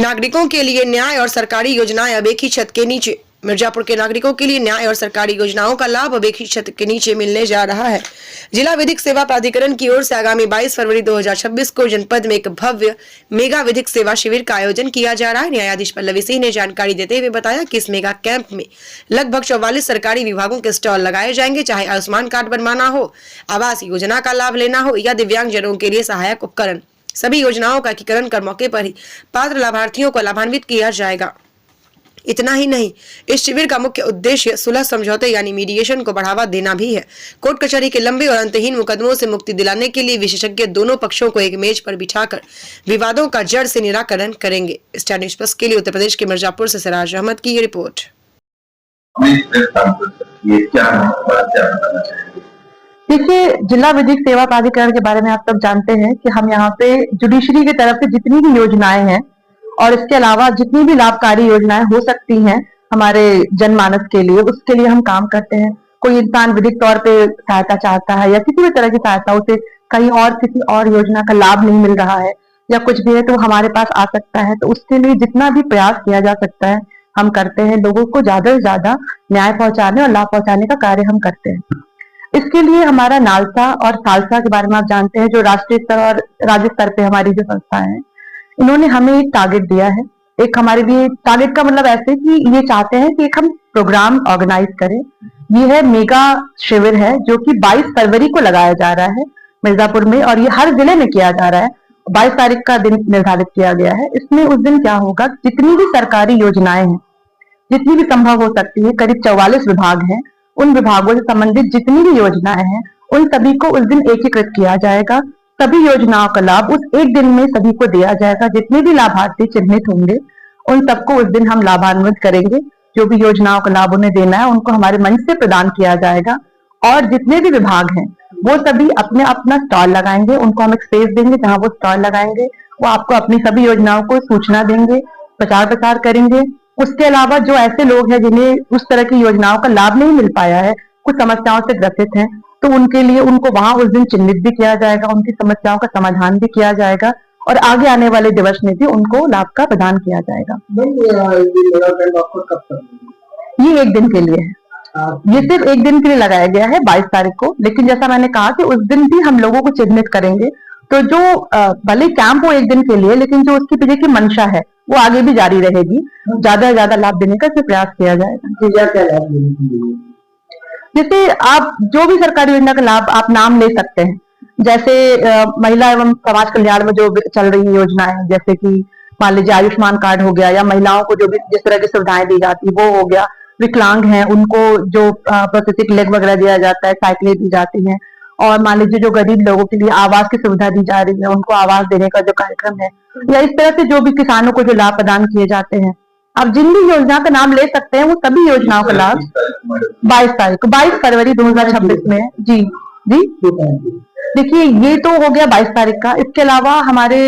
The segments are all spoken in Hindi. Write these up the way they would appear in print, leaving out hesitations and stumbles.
नागरिकों के लिए न्याय और सरकारी योजनाएं अब एक ही छत के नीचे। मिर्जापुर के नागरिकों के लिए न्याय और सरकारी योजनाओं का लाभ अब एक ही छत के नीचे मिलने जा रहा है। जिला विधिक सेवा प्राधिकरण की ओर से आगामी 22 फरवरी 2026 को जनपद में एक भव्य मेगा विधिक सेवा शिविर का आयोजन किया जा रहा है। न्यायाधीश पल्लवी सिंह ने जानकारी देते हुए बताया कि इस मेगा कैंप में लगभग 44 सरकारी विभागों के स्टॉल लगाए जाएंगे। चाहे आयुष्मान कार्ड बनवाना हो, आवास योजना का लाभ लेना हो या दिव्यांग जनों के लिए सहायक उपकरण, सभी योजनाओं का एकीकरण कर मौके पर ही पात्र लाभार्थियों को लाभान्वित किया जाएगा। इतना ही नहीं, इस शिविर का मुख्य उद्देश्य सुलह समझौते यानी मीडिएशन को बढ़ावा देना भी है। कोर्ट कचहरी के लंबे और अंतहीन मुकदमों से मुक्ति दिलाने के लिए विशेषज्ञ दोनों पक्षों को एक मेज पर बिठाकर विवादों का जड़ से निराकरण करेंगे। स्टार न्यूज़ प्लस के लिए उत्तर प्रदेश के मिर्जापुर से सिराज अहमद की ये रिपोर्ट। देखिए, जिला विधिक सेवा प्राधिकरण के बारे में आप सब जानते हैं कि हम यहाँ पे जुडिशरी की तरफ से जितनी भी योजनाएं हैं और इसके अलावा जितनी भी लाभकारी योजनाएं हो सकती हैं हमारे जनमानस के लिए, उसके लिए हम काम करते हैं। कोई इंसान विधिक तौर पे सहायता चाहता है या किसी भी तरह की सहायता, उसे कहीं और किसी और योजना का लाभ नहीं मिल रहा है या कुछ भी है, तो हमारे पास आ सकता है। तो उसके लिए जितना भी प्रयास किया जा सकता है हम करते हैं। लोगों को ज्यादा से ज्यादा न्याय पहुंचाने और लाभ पहुंचाने का कार्य हम करते हैं। इसके लिए हमारा नालसा और सालसा के बारे में आप जानते हैं, जो राष्ट्रीय स्तर और राज्य स्तर पे हमारी जो संस्था है, इन्होंने हमें एक टारगेट दिया है। एक हमारे लिए टारगेट का मतलब ऐसे कि ये चाहते हैं कि एक हम प्रोग्राम ऑर्गेनाइज करें। ये है मेगा शिविर है जो कि 22 फरवरी को लगाया जा रहा है मिर्जापुर में, और ये हर जिले में किया जा रहा है। 22 तारीख का दिन निर्धारित किया गया है। इसमें उस दिन क्या होगा, जितनी भी सरकारी योजनाएं हैं, जितनी भी संभव हो सकती है, करीब 44 विभाग हैं, उन विभागों से संबंधित जितनी भी योजनाएं हैं उन सभी को उस दिन एकीकृत किया जाएगा। सभी योजनाओं का लाभ उस एक दिन में सभी को दिया जाएगा। जितने भी लाभार्थी चिन्हित होंगे उन सबको उस दिन हम लाभान्वित करेंगे। जो भी योजनाओं का लाभ उन्हें देना है उनको हमारे मंच से प्रदान किया जाएगा। और जितने भी विभाग हैं वो सभी अपने अपना स्टॉल लगाएंगे। उनको हम एक स्पेस देंगे जहां वो स्टॉल लगाएंगे। वो आपको अपनी सभी योजनाओं को सूचना देंगे, प्रचार प्रसार करेंगे। उसके अलावा जो ऐसे लोग हैं जिन्हें उस तरह की योजनाओं का लाभ नहीं मिल पाया है, कुछ समस्याओं से ग्रसित हैं, तो उनके लिए उनको वहां उस दिन चिन्हित भी किया जाएगा, उनकी समस्याओं का समाधान भी किया जाएगा और आगे आने वाले दिवस में भी उनको लाभ का प्रदान किया जाएगा। ये एक दिन के लिए है। ये सिर्फ एक दिन के लिए लगाया गया है 22 तारीख को, लेकिन जैसा मैंने कहा कि उस दिन भी हम लोगों को चिन्हित करेंगे। तो जो भले कैंप हो एक दिन के लिए, लेकिन जो उसकी पीछे की मंशा है वो आगे भी जारी रहेगी। ज्यादा से ज्यादा लाभ देने का प्रयास किया जाएगा। जैसे आप जो भी सरकारी योजना का लाभ आप नाम ले सकते हैं, जैसे महिला एवं समाज कल्याण में जो चल रही योजना है, जैसे कि मान लीजिए आयुष्मान कार्ड हो गया, या महिलाओं को जो भी जिस तरह की सुविधाएं दी जाती है वो हो गया। विकलांग हैं उनको जो प्रोस्थेटिक लेग वगैरह दिया जाता है, साइकिलें दी जाती हैं। और मान लीजिए जो गरीब लोगों के लिए आवास की सुविधा दी जा रही है, उनको आवास देने का जो कार्यक्रम है, या इस तरह से जो भी किसानों को जो लाभ प्रदान किए जाते हैं, आप जिन भी योजना का नाम ले सकते हैं वो सभी योजनाओं का लाभ 22 तारीख को 22 फरवरी 2026 में। जी जी, देखिए ये तो हो गया 22 तारीख का। इसके अलावा हमारे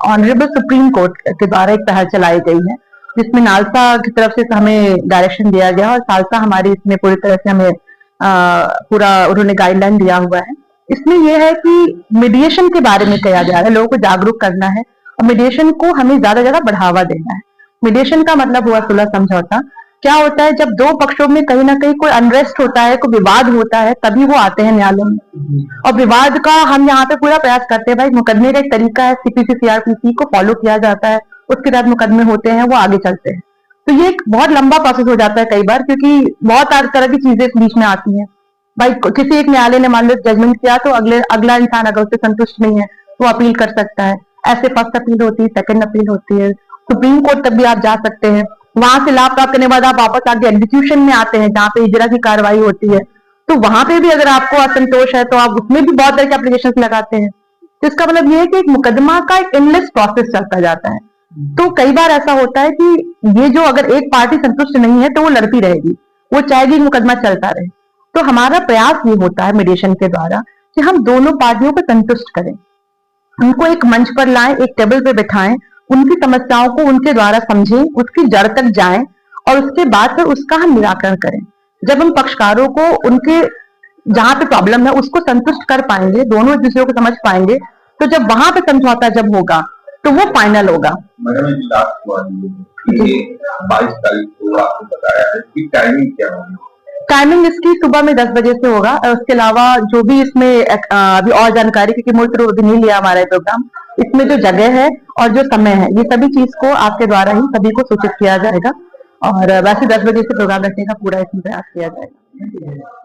ऑनरेबल सुप्रीम कोर्ट के द्वारा एक पहल चलाई गई है जिसमें नालसा की तरफ से हमें डायरेक्शन दिया गया और सालसा हमारी इसमें पूरी तरह से हमें पूरा उन्होंने गाइडलाइन दिया हुआ है। इसमें यह है कि मीडिएशन के बारे में कहा जा रहा है, लोगों को जागरूक करना है और मीडिएशन को हमें ज्यादा ज्यादा बढ़ावा देना है। मीडिएशन का मतलब हुआ सुलह समझौता। क्या होता है, जब दो पक्षों में कहीं ना कहीं कोई अनरेस्ट होता है, कोई विवाद होता है, तभी वो आते हैं न्यायालय में। और विवाद का हम यहाँ पे पूरा प्रयास करते हैं। भाई, मुकदमे का एक तरीका है, सीपीसी सीआरपीसी को फॉलो किया जाता है, उसके बाद मुकदमे होते हैं, वो आगे चलते हैं। तो ये एक बहुत लंबा प्रोसेस हो जाता है कई बार, क्योंकि बहुत तरह की चीजें बीच में आती हैं। भाई, किसी एक न्यायालय ने मान लो जजमेंट किया तो अगला इंसान अगर उससे संतुष्ट नहीं है तो अपील कर सकता है। ऐसे फर्स्ट अपील होती है, सेकंड अपील होती है, सुप्रीम कोर्ट तक भी आप जा सकते हैं। वहां से लाभ प्राप्त करने के बाद आप वापस आगे एग्जीक्यूशन में आते हैं जहाँ पे इजरा की कार्रवाई होती है। तो वहां पे भी अगर आपको असंतोष है तो आप उसमें भी बहुत तरह के एप्लीकेशन लगाते हैं। तो इसका मतलब ये है कि एक मुकदमा का एक एंडलेस प्रोसेस चलता जाता है। तो कई बार ऐसा होता है कि ये जो अगर एक पार्टी संतुष्ट नहीं है तो वो लड़ती रहेगी, वो चाहेगी मुकदमा चलता रहे। तो हमारा प्रयास ये होता है मीडिएशन के द्वारा कि हम दोनों पार्टियों को संतुष्ट करें, उनको एक मंच पर लाएं, एक टेबल पे बैठाएं, उनकी समस्याओं को उनके द्वारा समझें, उसकी जड़ तक जाएं और उसके बाद फिर उसका हम निराकरण करें। जब हम पक्षकारों को उनके जहां पे प्रॉब्लम है उसको संतुष्ट कर पाएंगे, दोनों एक दूसरे को समझ पाएंगे, तो जब वहां पे समझौता जब होगा तो वो फाइनल होगा। मैडम एक लास्ट सवाल ये 22 तारीख को आपको बताया है कि टाइमिंग क्या होगी? टाइमिंग इसकी सुबह में 10 बजे से होगा। और उसके अलावा जो भी इसमें अभी और जानकारी, क्योंकि मूल रूप नहीं लिया हमारा ये प्रोग्राम, इसमें जो जगह है और जो समय है, ये सभी चीज को आपके द्वारा ही सभी को सूचित किया जाएगा। और वैसे 10 बजे से प्रोग्राम रखने का पूरा इसमें प्रयास किया जाएगा।